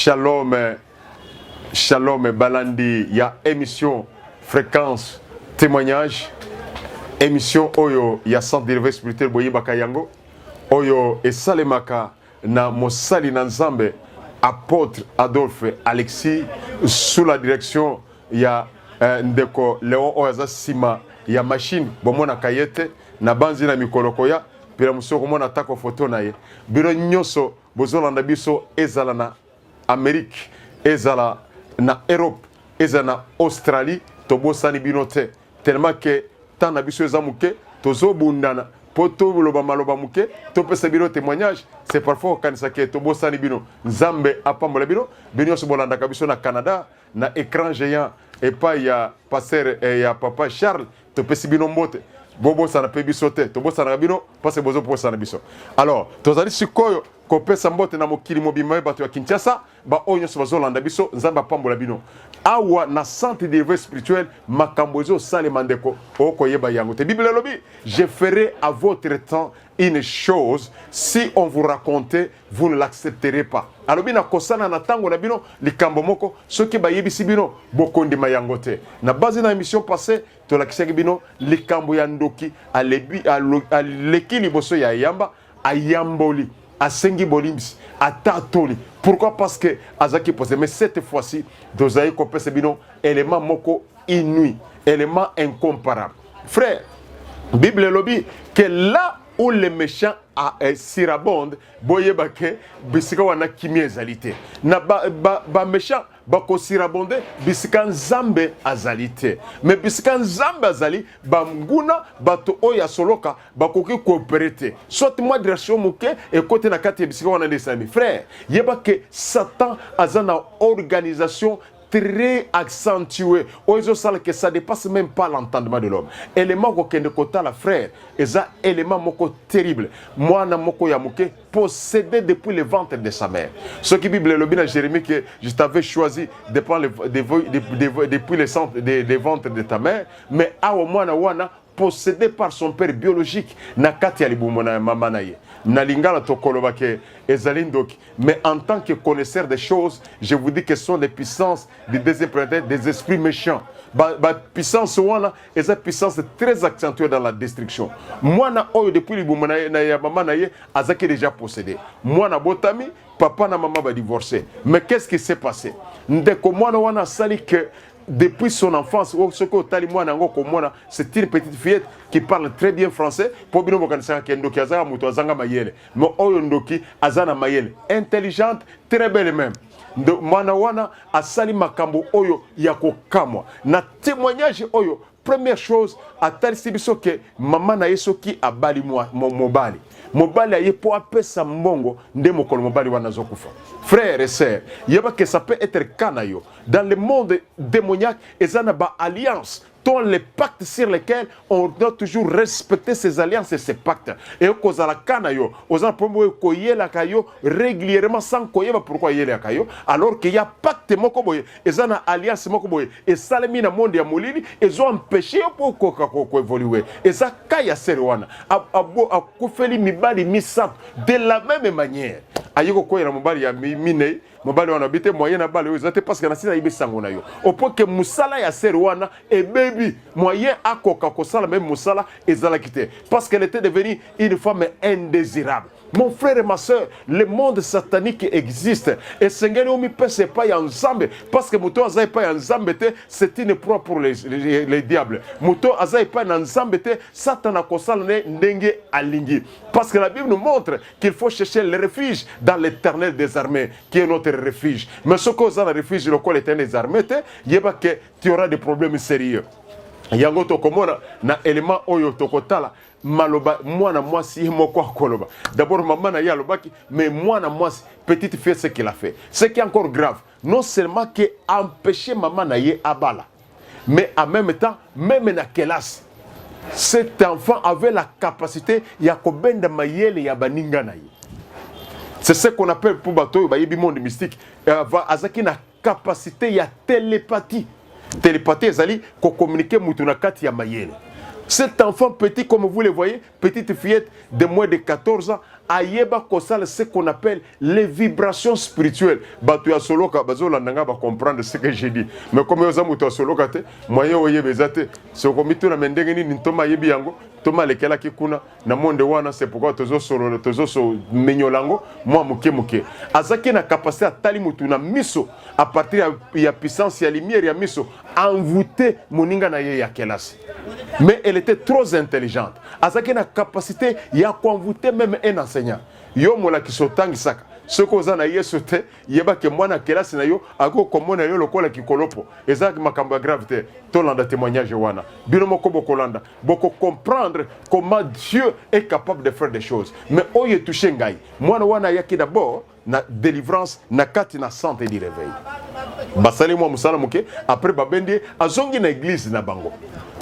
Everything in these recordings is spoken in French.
Shalom, shalom, balandi, il y a émission, fréquence, témoignage, émission Oyo, il y a centre d'élevé spirituel Boye Bakayango, Oyo et Salemaka, na Mosali Nanzambe, apôtre Adolphe Alexis, sous la direction, il y a Ndeko Léon Oaza Sima, il y a machine, Bomona Kayete, na Banzi na Mikolokoya, Pira Muso Romona Tako Photo na ye, Biro Nyoso, Bozolanda Biso, Ezala na Amérique, Ezala na Europe, Ezala na Australie, Tobo Sani Binote, tellement que tant na Biso Ezamuke, Tozo Bundana, Poto Loba Maloba Muke, Tope Sabino témoignage, c'est parfois quand ça que Tobo Sani Bino, Zambe Apambola Bino, Bino Sobolanda Kabiso na Canada, na écran géant, et pas il y a pasteur et il y a papa Charles, Tope Sibino Mbote. Bobo sana pe bisote to bosa na bino parce bozo po sana biso alors tozali sikoyo ko pesa mbote na mokili mobimba bato ya Kinshasa ba onyo so bazolanda biso nzamba pambola bino awa na santé d'éveil spirituel makambozo sale mandeko oko yeba yango te Bible lobi je ferai à votre temps une chose si on vous racontait vous ne l'accepterez pas alors bina kosana na tango na bino likambo moko soki ba yebisi bino bokondi mayango te na base na émission passée to la kisaki bino likambo ya ndoki alebi aleki liboso ya yamba ayamboli asengi bolimbis atatoli pourquoi parce que azaki posé mais cette fois-ci dozaï kopese bino élément moko inouï élément incomparable frère Bible lobby que là où les méchants sirabondent boyeba ke bisika wana kimi ezalité na ba méchant bako sirabonde bisika nzambe azalité mais bisika nzambe azali bamguna bato oya soloka bakoki coopérer soit moi direction muke et côté na kati bisika wana ndesami frère yeba ke Satan azana organisation très accentué. Oizo sala que ça dépasse même pas l'entendement de l'homme. Élément ko kende kota la frère, eza élément moko terrible. Moi na moko ya muke possédé depuis le ventre de sa mère. Ce qui Bible le bin à Jérémie que je t'avais choisi depuis le centre des ventres de ta mère, mais a au moins na wana possédé par son père biologique na kati ya libumo na mama na ye. Na lingala tokoloba ke ezalindoki. Mais en tant que connaisseur des choses, je vous dis que ce sont des puissances des des esprits méchants. Puissance wana eza puissance très accentuée dans la destruction. Moi na oyo depuis libumo na ya mama na ye azaki déjà possédé. Moi na botami papa na maman va divorcer. Mais qu'est-ce qui s'est passé? Ndeko mwana wana sali que depuis son enfance, c'est une petite fillette qui parle très bien français. Intelligente, très belle même. Manawana asali makambo oyo yako kamwa. Na témoignage oyo, première chose, atalisi biso ke mama na yesoki abali mobali. Mobali aye po apesa mbongo nde mokolo mobali wana zokufa. Frères et sœurs, yeba que ça peut être canayo. Dans le monde démoniaque, ezana ba alliance dont les pactes sur lesquels on doit toujours respecter ces alliances et ces pactes. Et au la canayo, aux employés koyela kayo régulièrement sans koyeba pourquoi yela kayo, alors qu'il y a pacte mokoboye, et una alliance mokoboye, et salemina monde ya molili, ils ont empêché pour ko évoluer. Et ça kaya serwana, a kufeli mibali misap de la même manière. Ayiko koyela mobali ya mine. Mobali wana bité moyen na bale ozate parce que na sina ibe sango na yo au point que musala ya serwana et baby moyen akoka ko sala même musala ezala kité parce qu'elle était devenue une femme indésirable. Mon frère et ma soeur, le monde satanique existe et Seigneur omi pese pas ensemble parce que muto azai pas ensemble c'est une proie pour les diables. Muto azai pas ensemble Satan a kosala ndenge alingi parce que la Bible nous montre qu'il faut chercher le refuge dans l'Éternel des armées qui est notre refuge. Mais ce qu'on a le refuge le quel l'Éternel des armées, il y a que tu auras des problèmes sérieux. Yango tokomona na élément oyo tokotala maloba mwana mwasi moko akoloba. D'abord maman na yalobaki mais mwana mwasi petite fille ce qu'il a fait. Ce qui est encore grave, non seulement que empêcher maman na ye abala, mais en même temps même na kelas cet enfant avait la capacité ya kobenda mayele ya baninga na ye. C'est ce qu'on appelle pour bateau ba yebi monde mystique azaki na capacité ya télépathie. Télépathie ezali ko communiquer mutu na kati ya mayele. Cet enfant petit comme vous le voyez, petite fillette de moins de 14 ans ayeba kosala ce qu'on appelle les vibrations spirituelles. Batu ya soloka bazola nanga ba comprendre ce que j'ai dit. Mais comme yo zamu to soloka te, moyen oyebeza te. So komitu na mendenge ni ntoma yebi yango, toma lekela kikuna na monde wana c'est pourquoi tozo solo tozo so menyolango moi muke muke. Azaki na capacité à tali mutu na miso à partir ya puissance ya lumière ya miso envoûter moninga na ye ya kelasi. Mais elle était trop intelligente. Azaki na capacité ya envoûter même un enseignant. Yo mola ki sotangi saka. Ce qu'on a yesu te yeba ke mwana kelasi na yo ako komona yo lokola ki kolopo. Ezaki makamba gravité. Tolanda témoignage wana. Bino moko bokolanda. Boko comprendre comment Dieu est capable de faire des choses. Mais oye touché ngai. Mwana wana yaki d'abord na délivrance na kati na santé di réveil. Basali mwa musala muke après babende azongi na église na bango.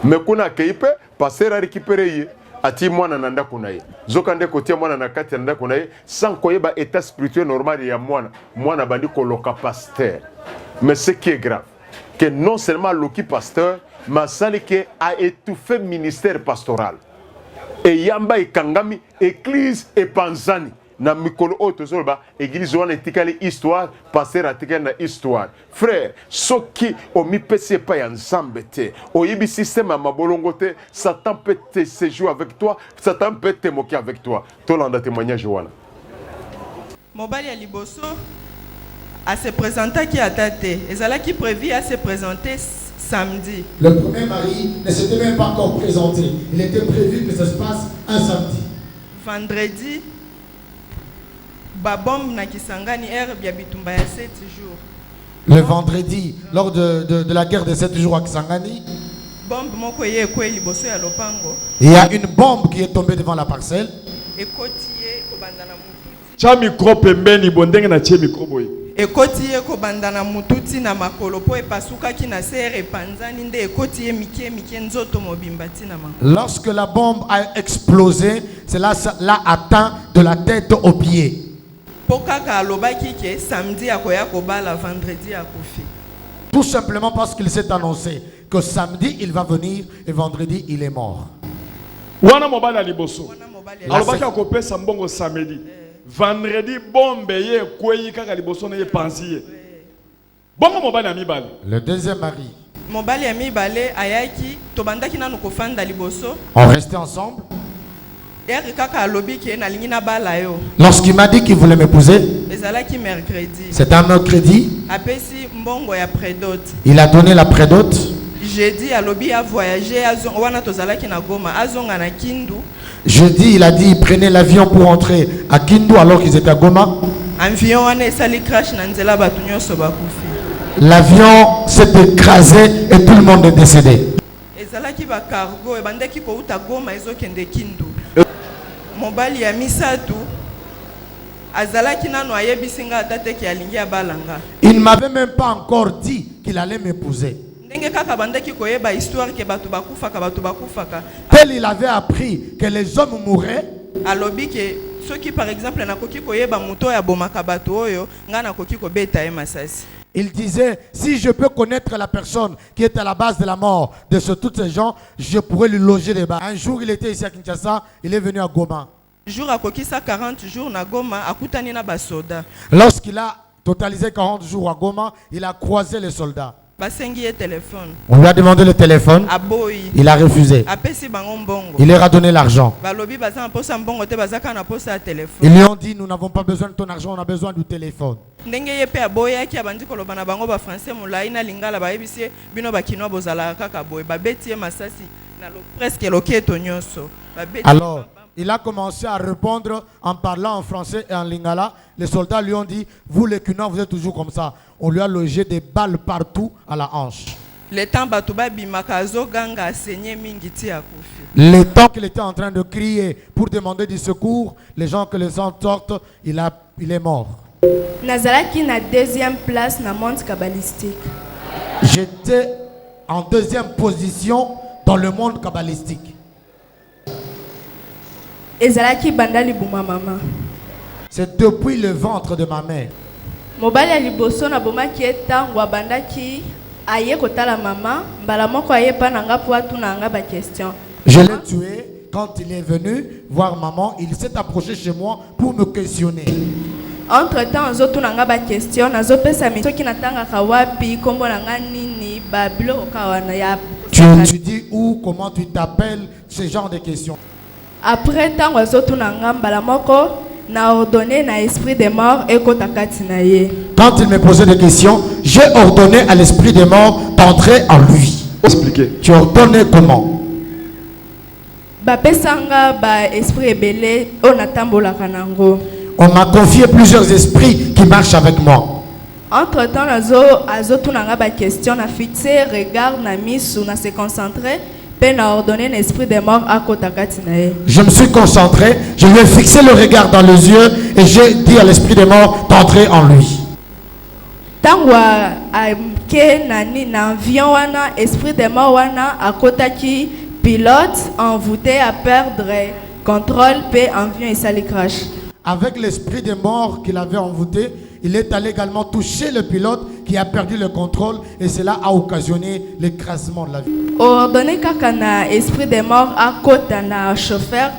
Mais kuna keipe passer à récupérer ati mwana na ndako na ye zokande kotia mwana na kati ya ndako na ye sans koyeba état spirituel normal ya mwana bandi koloka pasteur. Mais ce qui est grave que non seulement loki pasteur mais sali que a étouffé ministère pastoral et yamba ikangami église et panzani na mikolo oto zolba église wana etikali histoire passer atikali na histoire frère soki omi pese pa ya nzambe te oyibi système ya mabolongo te Satan peut te séjour avec toi, Satan peut te moquer avec toi. Tolanda témoignage wana mobali ya liboso a se présenter qui a daté ezala qui prévu à se présenter samedi. Le premier mari ne s'était même pas encore présenté. Il était prévu que ça se passe un samedi. Vendredi babom na kisangani herbe ya bitumba ya 7 jours. Le vendredi, lors de la guerre de 7 jours à Kisangani, bombe moko ye ko liboso ya lopango. Il y a une bombe qui est tombée devant la parcelle. Ekotiye ko bandana mututi. Cha micro pembeni bondenge na che micro boy. Ekotiye ko bandana mututi na makolo po epasuka ki na sere panzani nde ekotiye mike nzoto mobimba tina ma. Lorsque la bombe a explosé, cela l'a atteint de la tête aux pieds. Pokaka alobaki ke samedi akoya ko bala vendredi akofi. Tout simplement parce qu'il s'est annoncé que samedi il va venir et vendredi il est mort. Wana mobali aliboso. La alobaki akopesa mbongo samedi. Vendredi bombe ye kweyi kaka liboso na ye pansiye. Bongo mobali amibali. Le deuxième mari. Mobali amibale ayaki tobandaki nanu kofanda liboso. On restait ensemble. Lorsqu'il m'a dit qu'il voulait m'épouser, c'est un mercredi. Il a donné la prédote. Jeudi, il a voyagé Jeudi, il a dit il prenait l'avion pour entrer à Kindu alors qu'ils étaient à Goma. L'avion s'est écrasé et tout le monde est décédé. Mobali ya misatu azalaki nanu ayebisinga atateki alingia balanga. Il ne m'avait même pas encore dit qu'il allait m'épouser. Ndenge kaka bandaki koyeba histoire ke batu bakufaka. Tel il avait appris que les hommes mouraient. Alobi ke soki par exemple nakoki koyeba muto ya bomaka batu oyo nga nakoki kobeta ye masasi. Il disait, si je peux connaître la personne qui est à la base de la mort de tous ces gens, je pourrais lui loger des bas. Un jour, il était ici à Kinshasa, il est venu à Goma. Jour à Kokisa 40 jours na Goma, akutani na basoda. Lorsqu'il a totalisé 40 jours à Goma, il a croisé les soldats. Téléphone. On lui a demandé le téléphone. Il a refusé. Il leur a donné l'argent. Ils lui ont dit, nous n'avons pas besoin de ton argent, on a besoin du téléphone. Alors, il a commencé à répondre en parlant en français et en lingala. Les soldats lui ont dit, vous les Kinois, vous êtes toujours comme ça. On lui a logé des balles partout à la hanche. Le temps qu'il était en train de crier pour demander du secours, les gens que les gens sortent, il est mort. Nazaraki na deuxième place na monde kabbalistique. J'étais en deuxième position dans le monde kabbalistique. Ezalaki bandali buma mama. C'est depuis le ventre de ma mère. Mobali ya liboso na boma ki etango abandaki aye kotala mama mbala moko aye pa nanga po atuna nga ba question. Je l'ai tué quand il est venu voir maman, il s'est approché chez moi pour me questionner. Entre-temps, ozotunanga ba question, azopesa mi soki natangaka wapi, kombo nanga nini, ba biloko kawana ya. Tu dis où, comment tu t'appelles, ce genre de questions. Après tant azotunanga mbala moko na ordonné na esprit des morts ekota kati na ye. Quand il me posait des questions, j'ai ordonné à l'esprit des morts d'entrer en lui. Expliquez. Tu ordonnes comment? Bapesanga ba esprit ebele onatambolaka nango. On m'a confié plusieurs esprits qui marchent avec moi. Entre-temps, azotunanga ba question na fixer regard na misu na se concentrer pe na ordonner l'esprit des morts à kota kati na ye. Je me suis concentré, je lui ai fixé le regard dans les yeux et j'ai dit à l'esprit des morts d'entrer en lui. Tangwa ke nani na avion wana esprit des morts wana akotaki pilote envoûté à perdre contrôle pe avion et sali crash. Avec l'esprit des morts qu'il avait envoûté, il est allé également toucher le pilote qui a perdu le contrôle et cela a occasionné l'écrasement de l'avion. Ordonné kaka na esprit des morts à kota na chauffeur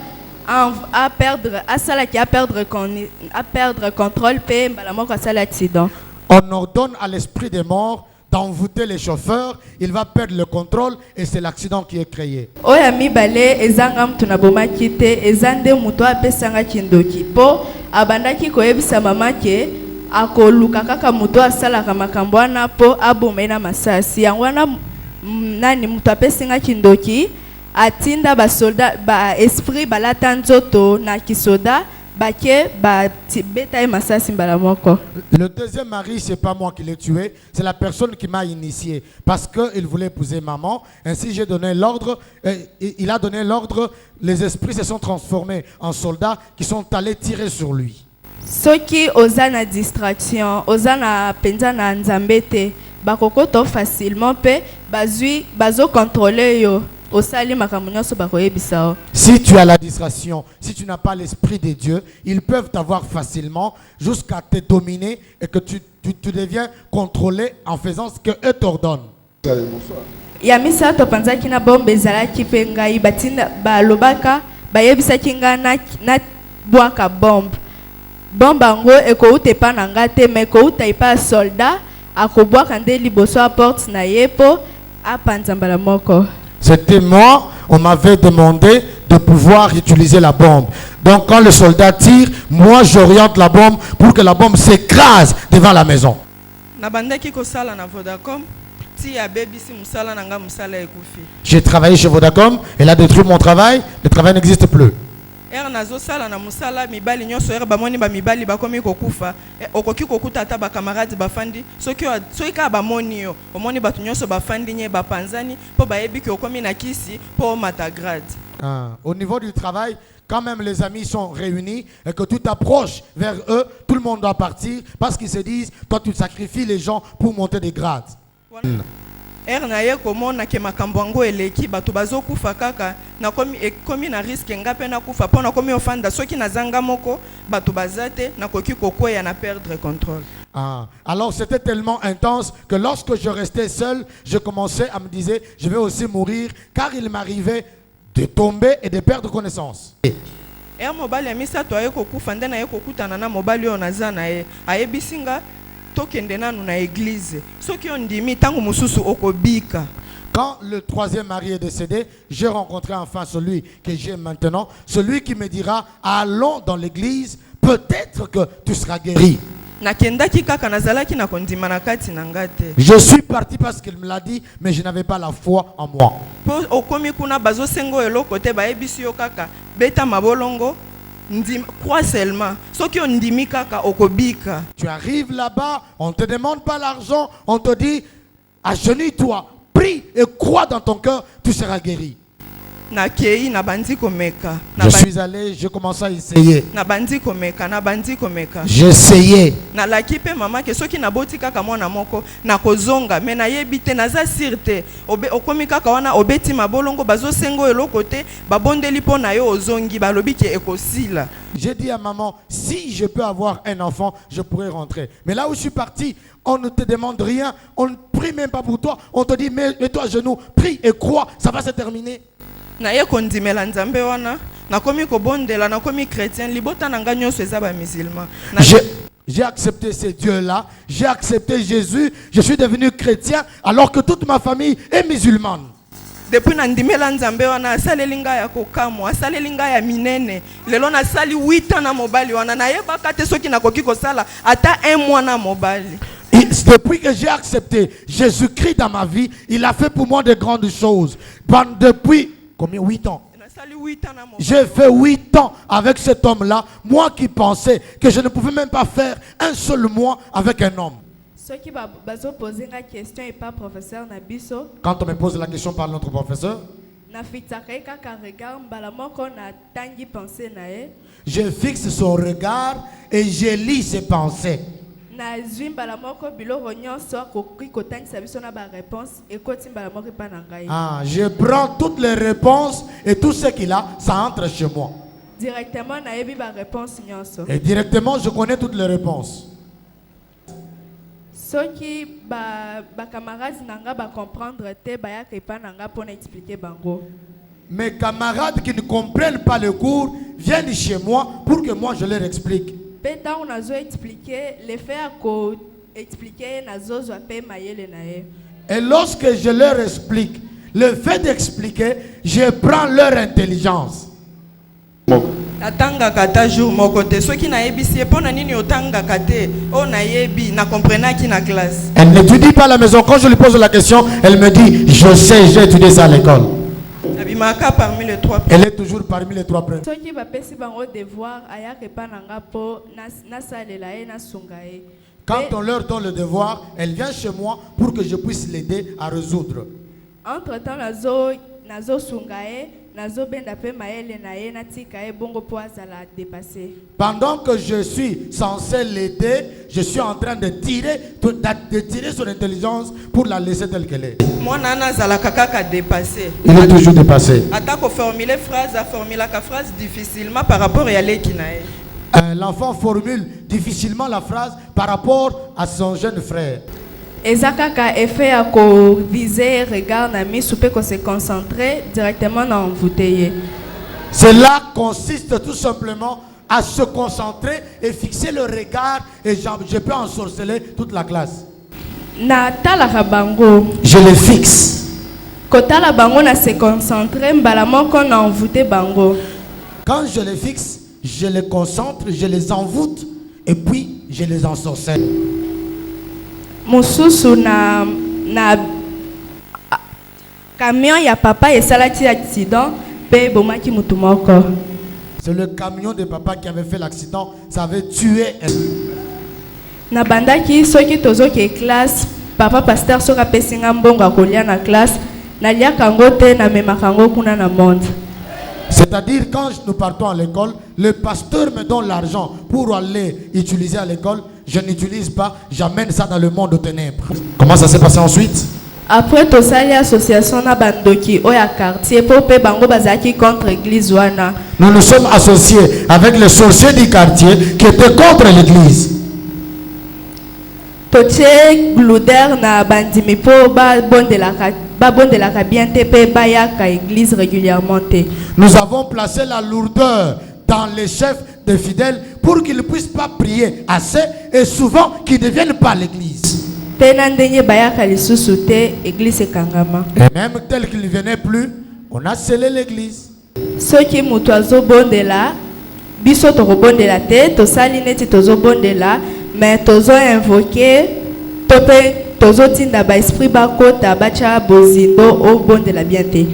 à perdre contrôle pe mbala moko asala accident. On ordonne à l'esprit des morts d'envoûter les chauffeurs, il va perdre le contrôle et c'est l'accident qui est créé. Oya mibale ezanga mtu na bomaki te ezande muto apesanga kindoki po abandaki koyebisa mama ke akoluka kaka muto asalaka makambo wana po abomena masasi yango wana nani muto apesinga kindoki atinda ba soldat ba esprit balata nzoto na kisoda bake ba beta e masasi mbala moko. Le deuxième mari, c'est pas moi qui l'ai tué, c'est la personne qui m'a initié parce qu'il voulait épouser maman. Ainsi j'ai donné l'ordre, il a donné l'ordre, les esprits se sont transformés en soldats qui sont allés tirer sur lui. Soki ozana distraction, ozana penza na nzambete, bakokoto facilement pe bazui bazo contrôler yo. Si tu as la distraction, si tu n'as pas l'esprit de Dieu, ils peuvent t'avoir facilement jusqu'à te dominer et que tu deviens contrôlé en faisant ce que eux t'ordonnent. Yamisa to panzaki na bombe ezalaki pe ngai batinda balobaka bayebisaki nga na bwaka bombe. Bombe ngo ekouta epa na nga te me ekouta epa soldat akobwaka nde liboso a porte na ye po apanza mbala moko. C'était moi, on m'avait demandé de pouvoir utiliser la bombe. Donc quand le soldat tire, moi j'oriente la bombe pour que la bombe s'écrase devant la maison. J'ai travaillé chez Vodacom, elle a détruit mon travail, le travail n'existe plus. Nazosala na musala mibali nyonso bamoni ba mibali bakomi kokufa okoki kokuta ata ba camarades bafandi soki ka bamoni yo omoni batu nyonso bafandi nye bapanzani po bayebi ki okomi na kisi po matagrade. Au niveau du travail, quand même les amis sont réunis et que tu t'approches vers eux, tout le monde doit partir parce qu'ils se disent toi tu sacrifies les gens pour monter des grades. Na ye komona ke makambo ngo eleki bato bazokufa kaka na komi na risque ngape na kufa pona komi ofanda soki na zanga moko bato bazate na koki kokoya na perdre contrôle. Alors c'était tellement intense que lorsque je restais seul, je commençais à me dire je vais aussi mourir car il m'arrivait de tomber et de perdre connaissance. Mobali amisa to aye kokufa nde na ye kokutana na mobali yo naza na ye ayebisinga Quand le troisième mari est décédé, j'ai rencontré enfin celui que j'ai maintenant, celui qui me dira allons dans l'église, peut-être que tu seras guéri. Je suis parti parce qu'il me l'a dit, mais je n'avais pas la foi en moi. Crois seulement. Tu arrives là-bas, on ne te demande pas l'argent, on te dit agenouille-toi, prie et crois dans ton cœur, tu seras guéri. Je suis allé, j'ai commencé à essayer. J'ai essayé. J'ai dit à maman, si je peux avoir un enfant, je pourrais rentrer. Mais là où je suis parti, on ne te demande rien, on ne prie même pas pour toi. On te dit, mets-toi à genoux, prie et crois, ça va se terminer. nakomi kobondela nakomi chrétien libota nanga nyonso eza ba musulman. J'ai accepté ces dieux-là, j'ai accepté Jésus, je suis devenu chrétien alors que toute ma famille est musulmane. Depuis nandimela nzambe wana asaleli ngai ya kokamwa asaleli ngai ya minene lelo nasali 8 ans na mobali wana nayebaka te soki nakoki kosala ata 1 mois na mobali. Depuis que j'ai accepté Jésus-Christ dans ma vie, il a fait pour moi de grandes choses. Depuis combien 8 ans? J'ai fait 8 ans avec cet homme-là, moi qui pensais que je ne pouvais même pas faire un seul mois avec un homme. Quand on me pose la question par notre professeur, je fixe son regard et je lis ses pensées. Je prends toutes les réponses et tout ce qu'il a, ça entre chez moi. Et directement, je connais toutes les réponses. Mes camarades qui ne comprennent pas le cours viennent chez moi pour que moi je leur explique. Et lorsque je leur explique, le fait d'expliquer, je prends leur intelligence. Elle n'étudie pas à la maison. Quand je lui pose la question, elle me dit, je sais, j'ai étudié ça à l'école. Elle est toujours parmi les 3 premiers. Quand on leur donne le devoir, elle vient chez moi pour que je puisse l'aider à résoudre. Entre-temps, pendant que je suis censé l'aider, je suis en train de tirer son intelligence pour la laisser telle qu'elle est. Il est toujours dépassé. L'enfant formule difficilement la phrase par rapport à son jeune frère. Ezakaka effet à ko viser regard na mi soupe ko se concentrer directement dans envoûté. Cela consiste tout simplement à se concentrer et fixer le regard et je peux ensorceler toute la classe. Na tala bango. Je le fixe. Kota la bango na se concentrer mbala moko na envoûté bango. Quand je les fixe, je les concentre, je les envoûte et puis je les ensorcelle. Mususu na camion ya papa esalaki accident pe bomaki mutu moko. C'est le camion de papa qui avait fait l'accident, ça avait tué elle. Na bandaki soki tozoki classe papa pasteur soka pesinga mbongo akolia na classe na lia kango te na memaka ngo kuna na monde. C'est-à-dire quand nous partons à l'école, le pasteur me donne l'argent pour aller utiliser à l'école. Je n'utilise pas, j'amène ça dans le monde aux ténèbres. Comment ça s'est passé ensuite? Après tout ça, l'association na bandoki oya quartier pour pe bango bazaki contre l'église wana. Nous nous sommes associés avec les sorciers du quartier qui étaient contre l'église. Totie gluder na bandimi po ba bondelaka bien te pe bayaka église régulièrement te. Nous avons placé la lourdeur dans les chefs des fidèles pour qu'ils ne puissent pas prier assez et souvent qu'ils ne viennent pas à l'église. Et même tel qu'ils ne venaient plus, on a scellé l'église. Ceux qui mutuazo bondela, biso toko bondela te, to salineti tozo bondela, mais tozo invoqué, tozo tinda ba esprit ba kota bacha bozindo o bondela bien te.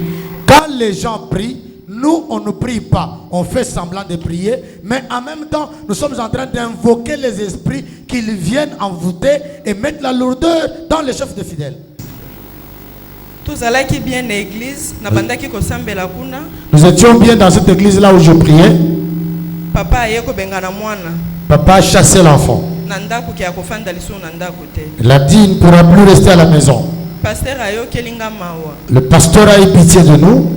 Quand les gens prient, nous, on ne prie pas, on fait semblant de prier, mais en même temps, nous sommes en train d'invoquer les esprits qu'ils viennent envoûter et mettre la lourdeur dans les chefs de fidèles. Nous étions bien dans cette église-là où je priais. Papa a chassé l'enfant. Il a dit, il ne pourra plus rester à la maison. Le pasteur a eu pitié de nous.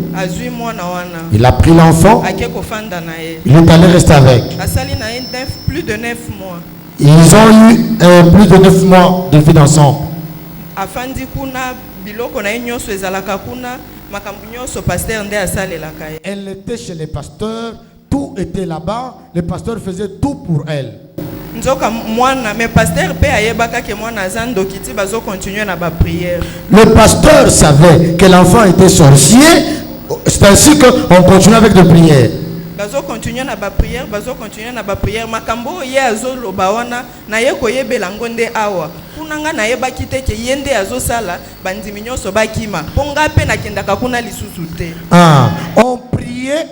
Il a pris l'enfant. Il est allé rester avec. Ils ont eu plus de 9 mois de vie ensemble. makambo nyonso pasteur nde asalelaka ye. Elle était chez les pasteurs, tout était là-bas, les pasteurs faisaient tout pour elle. Nzoka mwana mais pasteur pe ayebaka ke mwana azando kiti bazo continuer na ba prière. Le pasteur savait que l'enfant était sorcier, c'est ainsi qu'on continue avec des prières. Bazo continuer na ba prière, bazo continuer na ba prière. Makambo ye azo loba wana na ye koyebela ngonde awa. Kunanga na ye bakite ke yende azo sala bandimi nyonso bakima. Ponga pe na kendaka kuna lisusu te. Ah, on priait,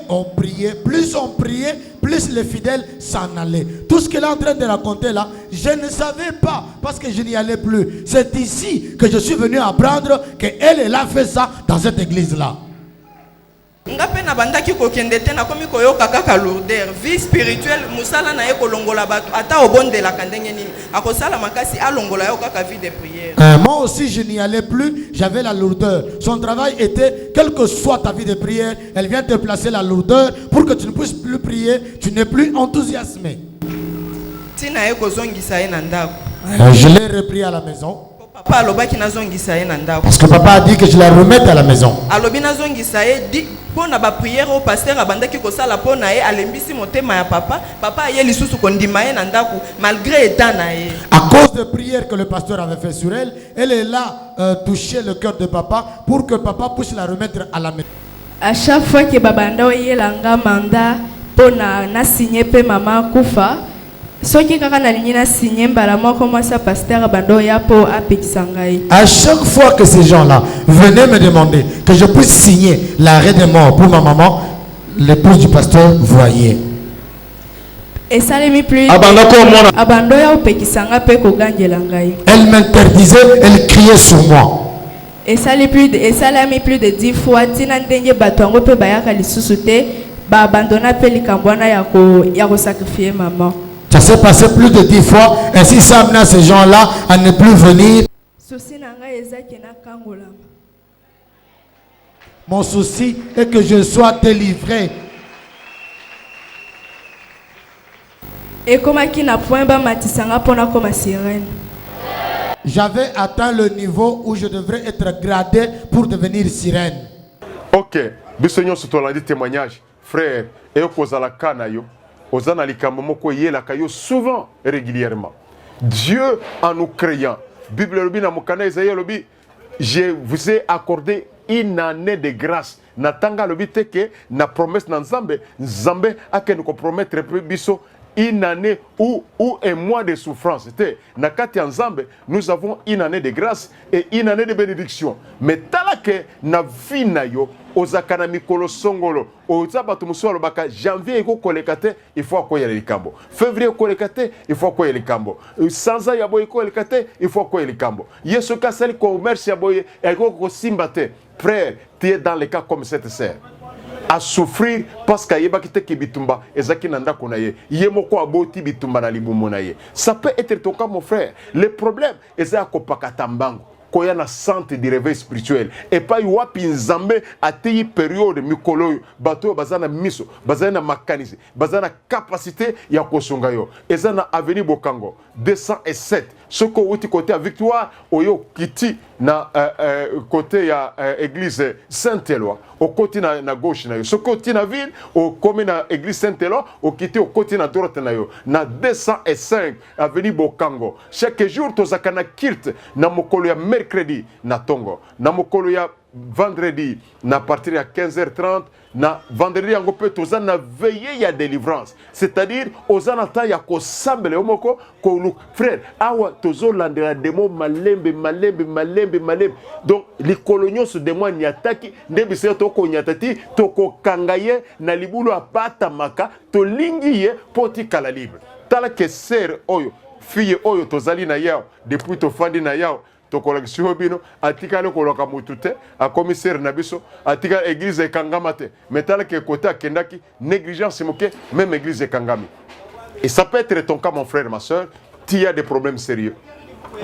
plus on priait, plus les fidèles s'en allaient. Tout ce qu'elle est en train de raconter là, je ne savais pas parce que je n'y allais plus. C'est ici que je suis venu apprendre qu'elle a fait ça dans cette église là. Ngape na bandaki kokende te na komi koyoka kaka lourdeur vie spirituelle musala na ye kolongola bato ata obondela kandenge nini akosala makasi alongola yo kaka vie de prière. Moi aussi je n'y allais plus, j'avais la lourdeur. Son travail était, quelle que soit ta vie de prière, elle vient te placer la lourdeur pour que tu ne puisses plus prier, tu n'es plus enthousiasmé. Tina ye kozongisa ye na ndako. Je l'ai repris à la maison. Papa alobaki nazongisa ye na ndako. Parce que papa a dit que je la remette à la maison. Alobi nazongisa ye di pona ba prière au pasteur abandaki kosala pona ye alembisi motema ya papa ye lisusu kondima ye na ndako malgré état na ye. À cause des prières que le pasteur avait fait sur elle, elle est là toucher le cœur de papa pour que papa puisse la remettre à la maison. À chaque fois que babanda oyelanga mandat pona na signé pe mama kufa soki kaka na lingi na signé mbala moko mwasa pasteur bando ya po apekisa ngai. À chaque fois que ces gens-là venaient me demander que je puisse signer l'arrêt de mort pour ma maman, l'épouse du pasteur voyait. Et ça les mis plus abando ya opekisa nga pe kogangela ngai. Elle m'interdisait, elle criait sur moi. Et ça les mis plus de 10 fois tina ndenge bato yango pe bayaka lisusu te ba abandona pe likambwana ya ko sacrifier maman. Ça s'est passé plus de 10 fois, ainsi ça amena ces gens-là à ne plus venir. Mon souci est que je sois délivré. J'avais atteint le niveau où je devrais être gradé pour devenir sirène. Ok, Bissognon sur ton témoignage, frère, et au cause à la canaille. Souvent et régulièrement. Dieu en nous créant. Bible je vous ai accordé une année de grâce. Natanga lobi teke na promesse na Nzambe. Nzambe a que nous compromettre biso une année ou un mois de souffrance. Nakati Nzambe, nous avons une année de grâce et une année de bénédiction. Mais talake na vie na yo ozakana mikolo songolo ozabatu musolo baka janvier eko kolekate il faut akoya likambo. Février kolekate il faut akoya likambo. Sanza ya boy kolekate il faut akoya likambo. Yesu kasali commerce ya boy eko ko simbate. Frère, tu es dans le cas comme cette sœur. À souffrir parce qu'il y a des bitumba ezaki nanda konaye yemoko aboti bitumba na libumo naye. Ça peut être ton cas mon frère. Le problème est à kopakatambango. Koya na centre de réveil spirituel et pas wapi nzambe ati période mikolo bato bazana miso bazana makanisi bazana capacité ya kosonga yo ezana avenir bokango 207 soko uti côté à victoire oyo kiti na côté ya église Saint-Éloi au côté na gauche na yo soko ti na ville au comme na église Saint-Éloi au kiti au côté na droite na yo na 205 avenir bokango chaque jour tozakana kilt na mokolo ya mercredi na tongo na mokolo ya vendredi na partir à 15h30 na vendredi yango pe tozana na veillée ya délivrance c'est-à-dire ozana ta ya ko sambele omoko ko frère awa tozo landela demo malembe donc les coloniaux se demandent nyataki ndebise to ko nyatati to ko kangaye na libulu apata maka to lingiye poti kala libre tala que ser oyo fille oyo tozali na yao depuis to fandi na yao to collection bino atika le koloka mutute a commissaire na biso atika église ekangamate metala ke côté akendaki négligence moke même église ekangami. Et ça peut être ton cas mon frère ma soeur, tu as des problèmes sérieux.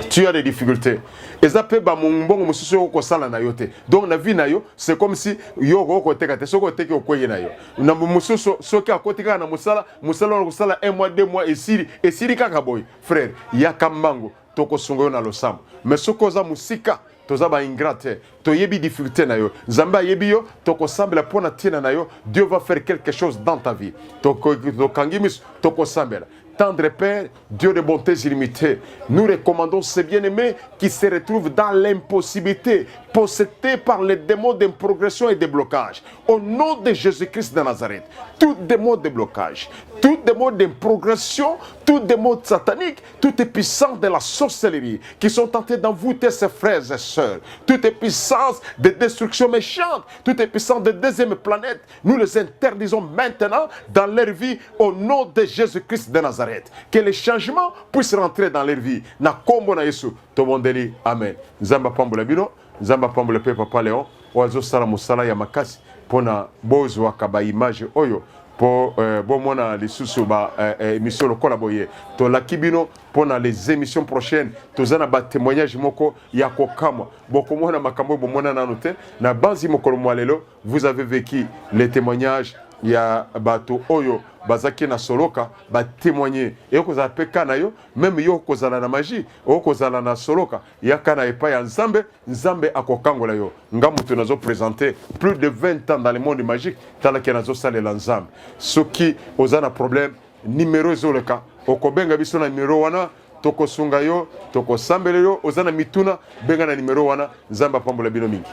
Tu as des difficultés. Et ça peut ba mbongo mususu ko sala na yote. Donc na vie na yo, c'est comme si yo ko tekate soko teke okoye na yo. Na mususu soki akotika na musala ko sala 1 mois 2 mois et siri kaka boy. Frère, ya kambango toko sungo na losam. Mais soko za musika toza ba ingrate toyebi difficulté na yo nzambe ayebi yo tokosambela pona tina na yo. Dieu va faire quelque chose dans ta vie. Tokangimis tokosambela. Tendre Père, Dieu de bonté illimitée, nous recommandons ces bien-aimés qui se retrouvent dans l'impossibilité, possédés par les démons d'improgression et de blocage. Au nom de Jésus-Christ de Nazareth, tout démon de blocage, tout démon d'improgression, tout démon satanique, tout est puissant de la sorcellerie qui sont tentés d'envoûter ses frères et sœurs, toute puissance de destruction méchante, toute puissance de deuxième planète, nous les interdisons maintenant dans leur vie au nom de Jésus-Christ de Nazareth. Que les changements puissent rentrer dans leur vie. Na kombo na Yesu, to mondeli, amen. Nzamba pambola bino, nzamba pambola pe papa Léon, oazo sala musala ya makasi, pona bozo wakaba image oyo, po bomona lisusu ba émission lokola boye. To lakibino pona les émissions prochaines, to zana ba témoignage moko ya kokama. Boko mona makambo bomona nanote, na banzi mokolo mwalelo, vous avez vécu les témoignages ya bato oyo bazaki na soloka ba témoigner et ko za peka na yo même yo ko zala na magie o ko zala na soloka ya kana epa ya nzambe akokangola yo ngamutu nazo présenter plus de 20 ans dans le monde magique tala ke nazo salela nzambe soki ozana problème numéro zoleka okobenga biso na numéro wana tokosunga yo tokosambela yo ozana mituna benga na numéro wana nzamba pambola bino mingi.